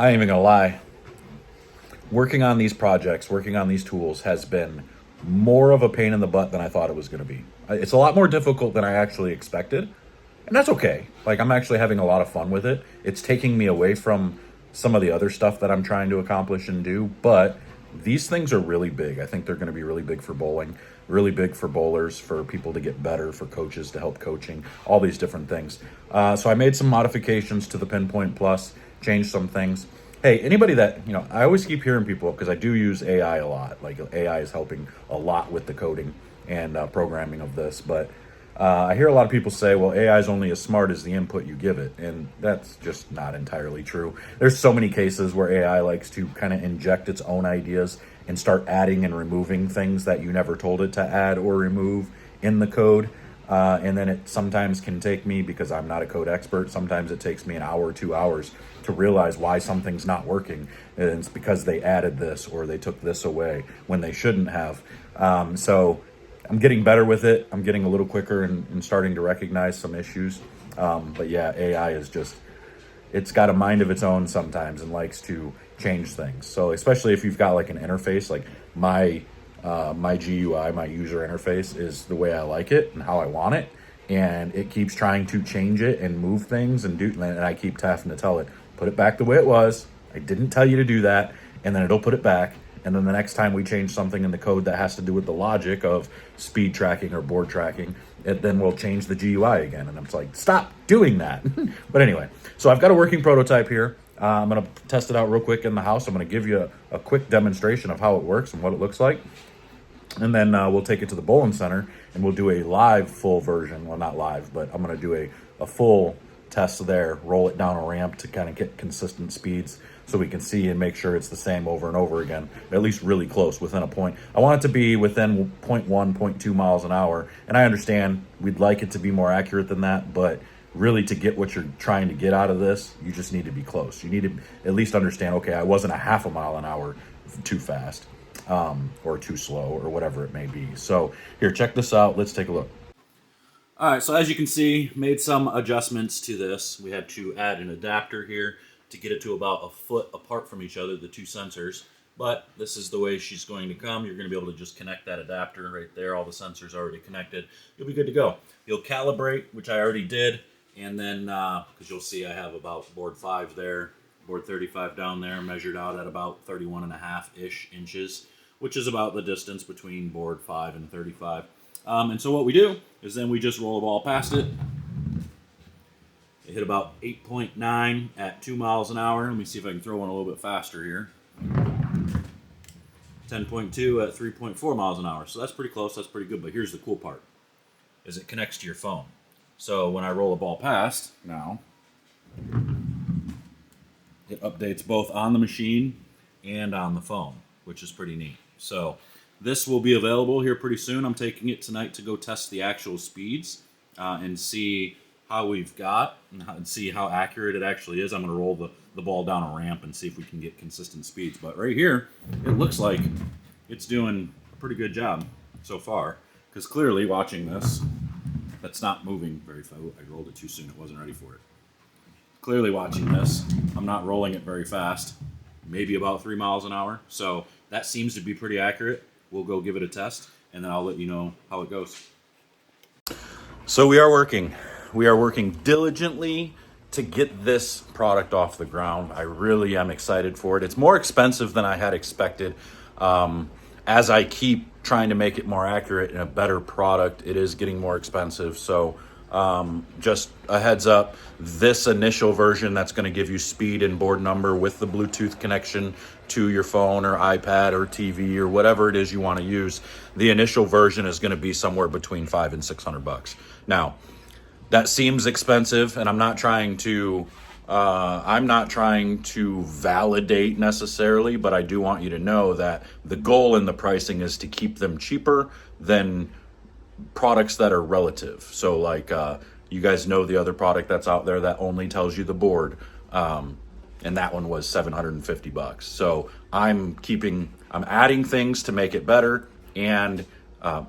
I ain't even gonna lie. Working on these projects, working on these tools has been more of a pain in the butt than I thought it was gonna be. It's a lot more difficult than I actually expected. And that's okay. Like, I'm actually having a lot of fun with it. It's taking me away from some of the other stuff that I'm trying to accomplish and do, but these things are really big. I think they're going to be really big for bowling, really big for bowlers, for people to get better, for coaches to help coaching, all these different things. So I made some modifications to the Pinpoint Plus, changed some things. Hey, anybody that, I always keep hearing people, because I do use AI a lot. Like, AI is helping a lot with the coding and programming of this, but I hear a lot of people say, well, AI is only as smart as the input you give it, and that's just not entirely true. There's so many cases where AI likes to kind of inject its own ideas and start adding and removing things that you never told it to add or remove in the code. And then it sometimes can take me, because I'm not a code expert, sometimes it takes me an hour or 2 hours to realize why something's not working. And it's because they added this or they took this away when they shouldn't have. So I'm getting better with it. I'm getting a little quicker and starting to recognize some issues. But yeah, AI is just, it's got a mind of its own sometimes and likes to change things. So especially if you've got like an interface, like my GUI, my user interface is the way I like it and how I want it. And it keeps trying to change it and move things and I keep having to tell it, put it back the way it was. I didn't tell you to do that. And then it'll put it back. And then the next time we change something in the code that has to do with the logic of speed tracking or board tracking, then we'll change the GUI again. And I'm like, stop doing that. But anyway, so I've got a working prototype here. I'm going to test it out real quick in the house. I'm going to give you a quick demonstration of how it works and what it looks like. And then we'll take it to the bowling center and we'll do a live full version. Well, not live, but I'm going to do a full test there, roll it down a ramp to kind of get consistent speeds so we can see and make sure it's the same over and over again, at least really close within a point. I want it to be within 0.1, 0.2 miles an hour. And I understand we'd like it to be more accurate than that, but really to get what you're trying to get out of this, you just need to be close. You need to at least understand, okay, I wasn't a half a mile an hour too fast or too slow or whatever it may be. So here, check this out. Let's take a look. All right, so as you can see, made some adjustments to this. We had to add an adapter here to get it to about a foot apart from each other, the two sensors. But this is the way she's going to come. You're going to be able to just connect that adapter right there. All the sensors already connected. You'll be good to go. You'll calibrate, which I already did. And then, because you'll see I have about board 5 there, board 35 down there, measured out at about 31.5-ish inches, which is about the distance between board 5 and 35. And so what we do is then we just roll a ball past it. It hit about 8.9 at 2 miles an hour. Let me see if I can throw one a little bit faster here. 10.2 at 3.4 miles an hour. So that's pretty close. That's pretty good. But here's the cool part, is it connects to your phone. So when I roll a ball past now, it updates both on the machine and on the phone, which is pretty neat. So this will be available here pretty soon. I'm taking it tonight to go test the actual speeds and see how we've got and see how accurate it actually is. I'm going to roll the ball down a ramp and see if we can get consistent speeds. But right here, it looks like it's doing a pretty good job so far, because clearly watching this, that's not moving very fast. I rolled it too soon. It wasn't ready for it. Clearly watching this, I'm not rolling it very fast, maybe about 3 miles an hour. So that seems to be pretty accurate. We'll go give it a test, and then I'll let you know how it goes. So we are working. We are working diligently to get this product off the ground. I really am excited for it. It's more expensive than I had expected. As I keep trying to make it more accurate and a better product, it is getting more expensive. So just a heads up, this initial version that's going to give you speed and board number with the Bluetooth connection to your phone or iPad or TV or whatever it is you want to use, the initial version is going to be somewhere between $500 and $600. Now, that seems expensive, and I'm not trying to validate necessarily, but I do want you to know that the goal in the pricing is to keep them cheaper than products that are relative. So like you guys know the other product that's out there that only tells you the board, and that one was $750. So I'm adding things to make it better and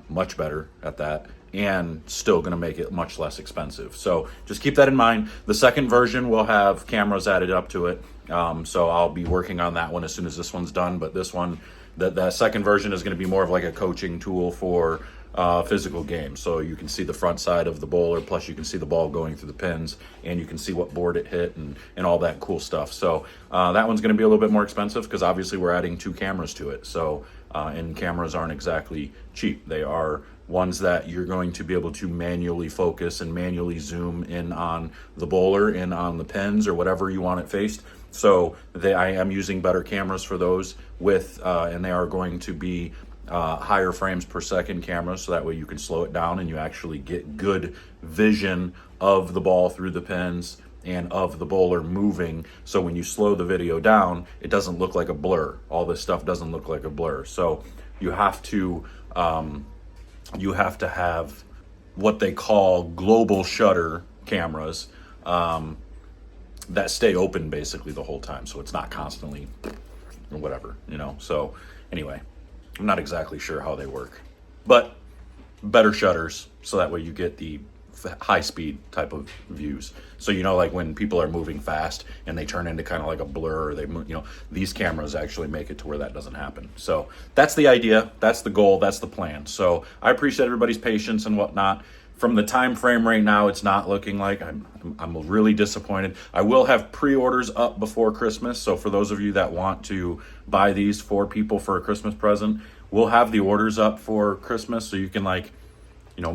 much better at that, and still going to make it much less expensive. So just keep that in mind. The second version will have cameras added up to it. So I'll be working on that one as soon as this one's done. But this one, the second version is going to be more of like a coaching tool for physical games. So you can see the front side of the bowler, plus you can see the ball going through the pins, and you can see what board it hit and all that cool stuff. So that one's going to be a little bit more expensive because obviously we're adding 2 cameras to it. So and cameras aren't exactly cheap. They are ones that you're going to be able to manually focus and manually zoom in on the bowler and on the pins or whatever you want it faced. So I am using better cameras for those and they are going to be higher frames per second cameras, so that way you can slow it down and you actually get good vision of the ball through the pins and of the bowler moving. So when you slow the video down, it doesn't look like a blur. All this stuff doesn't look like a blur. So you have to have what they call global shutter cameras that stay open basically the whole time, so it's not constantly or whatever, So anyway, I'm not exactly sure how they work, but better shutters, so that way you get the high speed type of views. So like when people are moving fast and they turn into kind of like a blur, or they move, these cameras actually make it to where that doesn't happen. So that's the idea, that's the goal, that's the plan. So I appreciate everybody's patience and whatnot. From the time frame right now, it's not looking like I'm really disappointed. I will have pre-orders up before Christmas, so for those of you that want to buy these for people for a Christmas present, we'll have the orders up for Christmas, so you can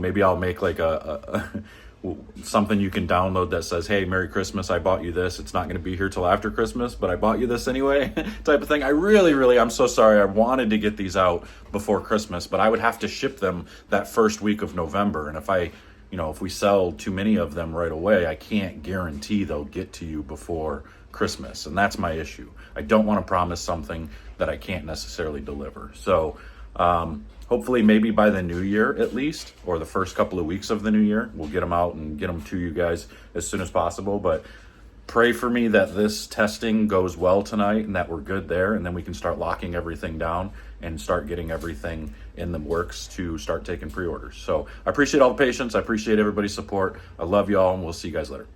maybe I'll make like a something you can download that says, hey, Merry Christmas, I bought you this. It's not going to be here till after Christmas, but I bought you this anyway, type of thing. I really, I'm so sorry. I wanted to get these out before Christmas, but I would have to ship them that first week of November. And if we sell too many of them right away, I can't guarantee they'll get to you before Christmas. And that's my issue. I don't want to promise something that I can't necessarily deliver. So, hopefully maybe by the new year at least, or the first couple of weeks of the new year, we'll get them out and get them to you guys as soon as possible. But pray for me that this testing goes well tonight and that we're good there, and then we can start locking everything down and start getting everything in the works to start taking pre-orders. So I appreciate all the patience. I appreciate everybody's support. I love y'all, and we'll see you guys later.